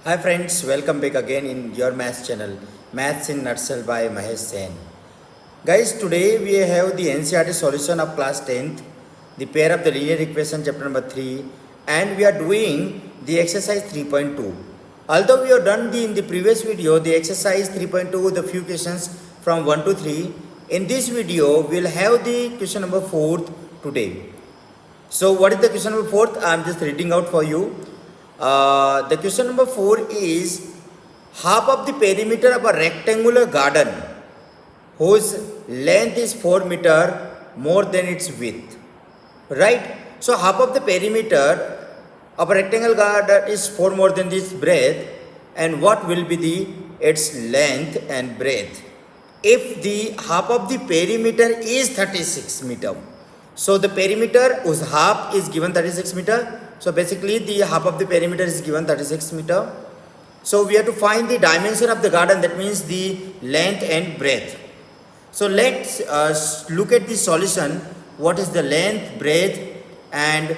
Hi friends, welcome back again in your maths channel, Maths in Nutshell by Mahesh Sen. Guys, today we have the NCERT solution of class 10th, the pair of the linear equation chapter number 3, and we are doing the exercise 3.2. Although we have done in the previous video the exercise 3.2, the few questions from 1 to 3, in this video we will have the question number 4 today. So what is the question number 4? I am just reading out for you. The question number 4 is half of the perimeter of a rectangular garden whose length is 4 meter more than its width. Right? So half of the perimeter of a rectangle garden is 4 more than this breadth, and what will be the its length and breadth if the half of the perimeter is 36 meter. So the perimeter whose half is given 36 meter. So basically the half of the perimeter is given 36 meter. So we have to find the dimension of the garden, that means the length and breadth. So let's look at the solution. What is the length, breadth and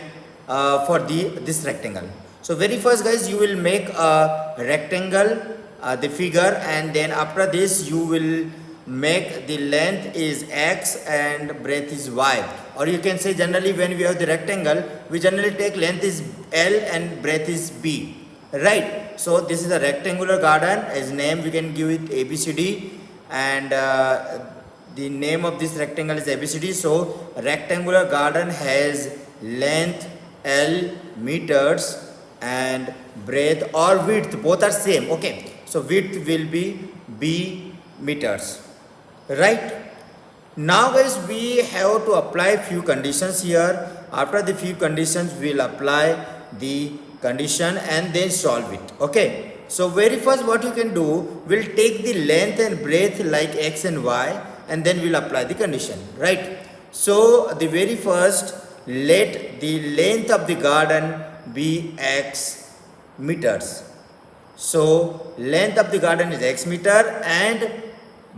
for this rectangle. So very first guys, you will make a rectangle, the figure, and then after this you will make the length is x and breadth is y, or you can say generally when we have the rectangle we generally take length is L and breadth is B, right? So this is a rectangular garden, as name we can give it ABCD, and the name of this rectangle is ABCD. So rectangular garden has length L meters and breadth or width both are same. Okay, so width will be B meters. Right? Now guys, we have to apply few conditions here. After the few conditions, we will apply the condition and then solve it. Okay. So very first what you can do, we'll take the length and breadth like x and y, and then we'll apply the condition. Right? So the very first, let the length of the garden be x meters. So length of the garden is x meter and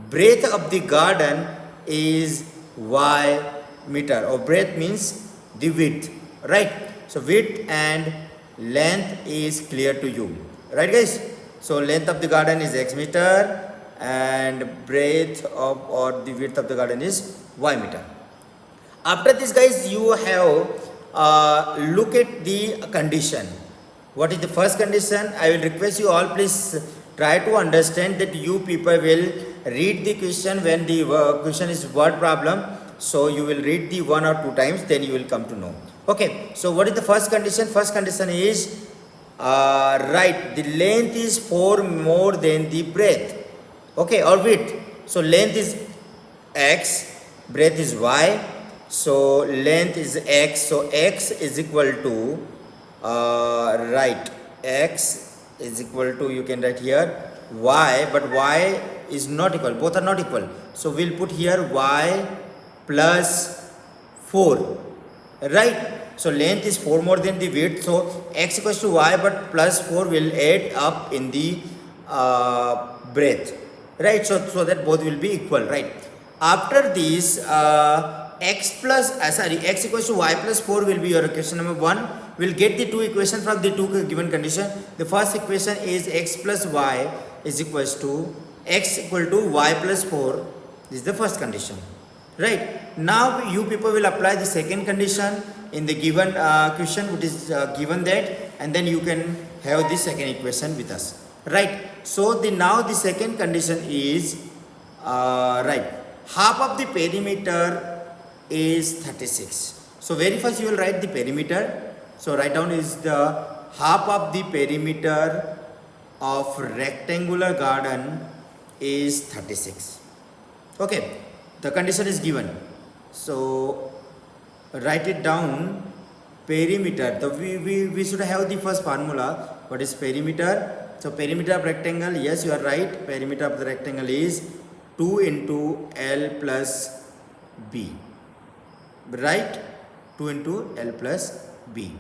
breadth of the garden is y meter, or breadth means the width, right? So width and length is clear to you, right guys? So length of the garden is x meter and breadth of or the width of the garden is y meter. After this guys, you have look at the condition. What is the first condition? I will request you all, please try to understand that you people will read the question when the question is word problem. So you will read the 1 or 2 times, then you will come to know. Okay, so what is the first condition? First condition is right, the length is 4 more than the breadth. Okay, or width. So length is x, breadth is y. So length is x, so x is equal to right, x is equal to, you can write here y, but y is not equal, both are not equal. So we'll put here y plus 4, right? So length is 4 more than the width, so x equals to y, but plus 4 will add up in the breadth, right? So that both will be equal, right? After this x equals to y plus 4 will be your question number 1. We'll get the two equations from the two given condition. The first equation is x plus y is equals to x equal to y plus 4. This is the first condition, right? Now you people will apply the second condition in the given question, which is given that, and then you can have the second equation with us, right? So now the second condition is right, half of the perimeter is 36. So very first you will write the perimeter. So write down is the half of the perimeter of rectangular garden is 36. Okay, the condition is given. So write it down. Perimeter, we should have the first formula. What is perimeter? So perimeter of rectangle, yes you are right, perimeter of the rectangle is 2 into L plus B, right? 2 into L plus B.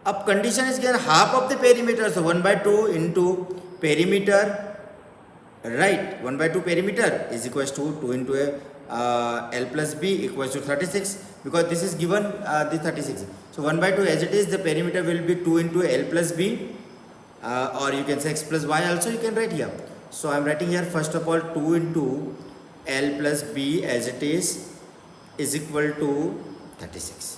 Up condition is given half of the perimeter, so 1 by 2 into perimeter, right? 1 by 2 perimeter is equals to 2 into L plus B equals to 36, because this is given the 36. So 1 by 2 as it is, the perimeter will be 2 into L plus B, or you can say x plus y also you can write here. So I am writing here first of all 2 into L plus B as it is equal to 36.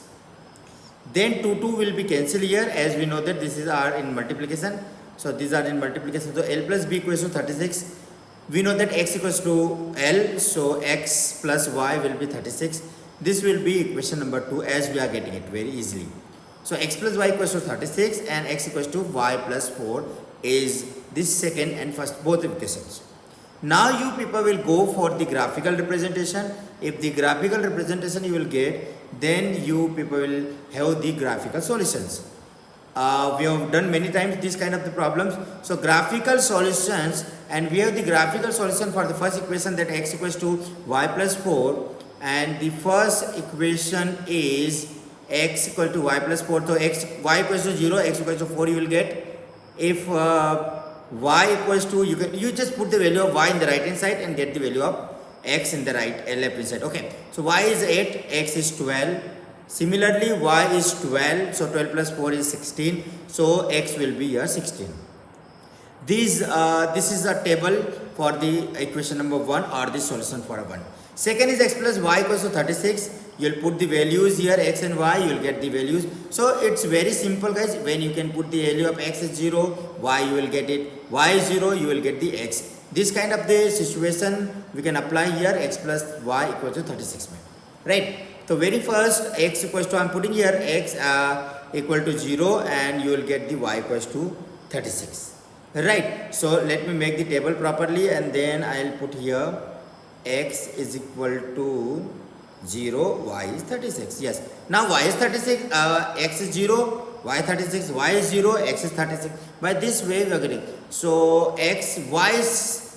Then 2 will be cancelled here, as we know that this is are in multiplication. So these are in multiplication. So L plus B equals to 36. We know that x equals to L, so x plus y will be 36. This will be equation number 2, as we are getting it very easily. So x plus y equals to 36 and x equals to y plus 4 is this second and first both equations. Now you people will go for the graphical representation. If the graphical representation you will get, then you people will have the graphical solutions. We have done many times this kind of the problems. So graphical solutions, and we have the graphical solution for the first equation, that x equals to y plus 4, and the first equation is x equal to y plus 4. So y equals to 0, x equals to 4 you will get. If y equals to, you just put the value of y in the right hand side and get the value of x in the left hand side. Okay, so y is 8, x is 12. Similarly, y is 12, so 12 plus 4 is 16, so x will be here 16. This is a table for the equation number 1 or the solution for 1. Second is x plus y equals to 36. You will put the values here, x and y, you will get the values. So it's very simple guys. When you can put the value of x is 0, y you will get it, y is 0, you will get the x. This kind of the situation we can apply here, x plus y equals to 36. Right? So very first x equals to, I am putting here x equal to 0 and you will get the y equals to 36. Right? So let me make the table properly and then I will put here x is equal to 0, y is 36. Yes. Now y is 36, x is 0, y 36, y is 0, x is 36. By this way we are getting. So y is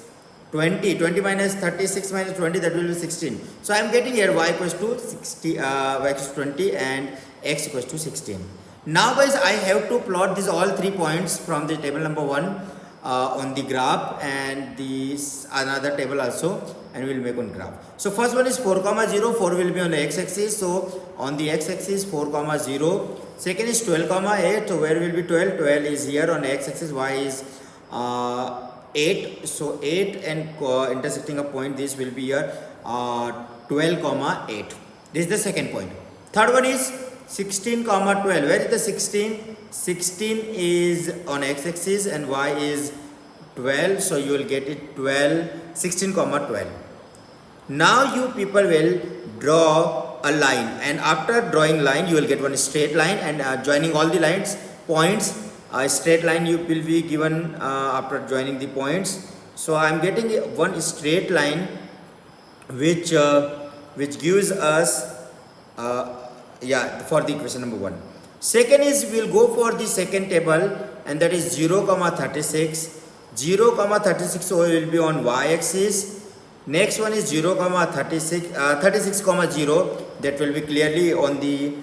20 minus 36 minus 20, that will be 16. So I am getting here y equals to 60, y equals to 20 and x equals to 16. Now guys, I have to plot these all 3 points from the table number 1 on the graph and this another table also, and we will make one graph. So first one is 4 comma 0, 4 will be on the x-axis. So on the x-axis 4 comma 0. Second is 12 comma 8. So where will be 12? 12 is here on the x-axis, y is 8. So 8 and intersecting a point, this will be here 12 comma 8. This is the second point. Third one is 16 comma 12. Where is the 16? 16 is on x-axis and y is 12. So you will get it 16 comma 12. Now you people will draw a line, and after drawing line you will get one straight line, and joining all the lines points, a straight line you will be given after joining the points. So I am getting one straight line which gives us for the equation number 1. Second is we will go for the second table, and that is 0 comma 36. 0 comma 36, so it will be on y-axis. Next one is 0 comma 36 comma 0, that will be clearly on the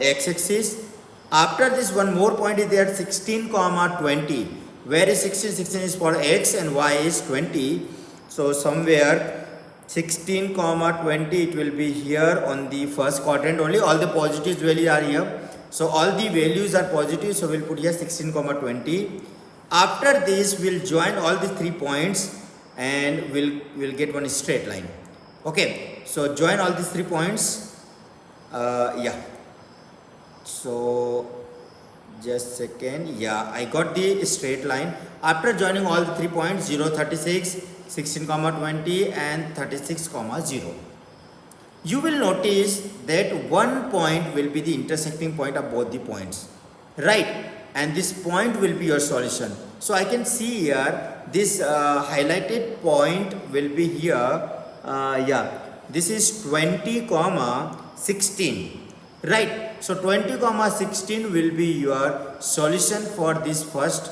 x-axis. After this, one more point is there, 16 comma 20. Where is 16? 16 is for x and y is 20. So somewhere 16 comma 20, it will be here on the first quadrant only. All the positives values are here. So all the values are positive, so we'll put here 16 comma 20. After this, we'll join all the 3 points and we'll get one straight line. Okay, so join all these 3 points. So just second. I got the straight line. After joining all the 3 points, 0, 36, 16 comma 20 and 36 comma 0, you will notice that one point will be the intersecting point of both the points, right? And this point will be your solution. So I can see here this highlighted point will be here. This is 20 comma 16, right? So 20 comma 16 will be your solution for this first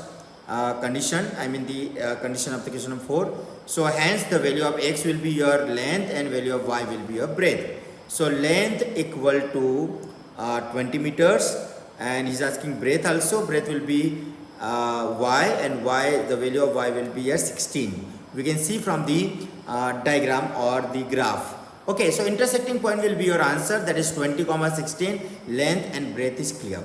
condition, I mean the condition of the question number 4. So hence the value of x will be your length and value of y will be your breadth. So length equal to 20 meters, and he's asking breadth also. Breadth will be y, and y, the value of y will be here 16. We can see from the diagram or the graph. Okay, so intersecting point will be your answer, that is 20 comma 16. Length and breadth is clear.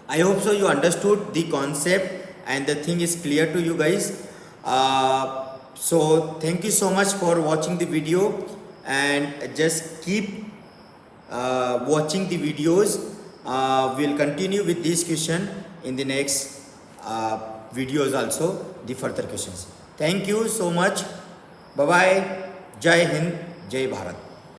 I hope so you understood the concept and the thing is clear to you guys. So thank you so much for watching the video, and just keep watching the videos. We'll continue with this question in the next videos also, the further questions. Thank you so much. Bye bye. Jai Hind, Jai Bharat.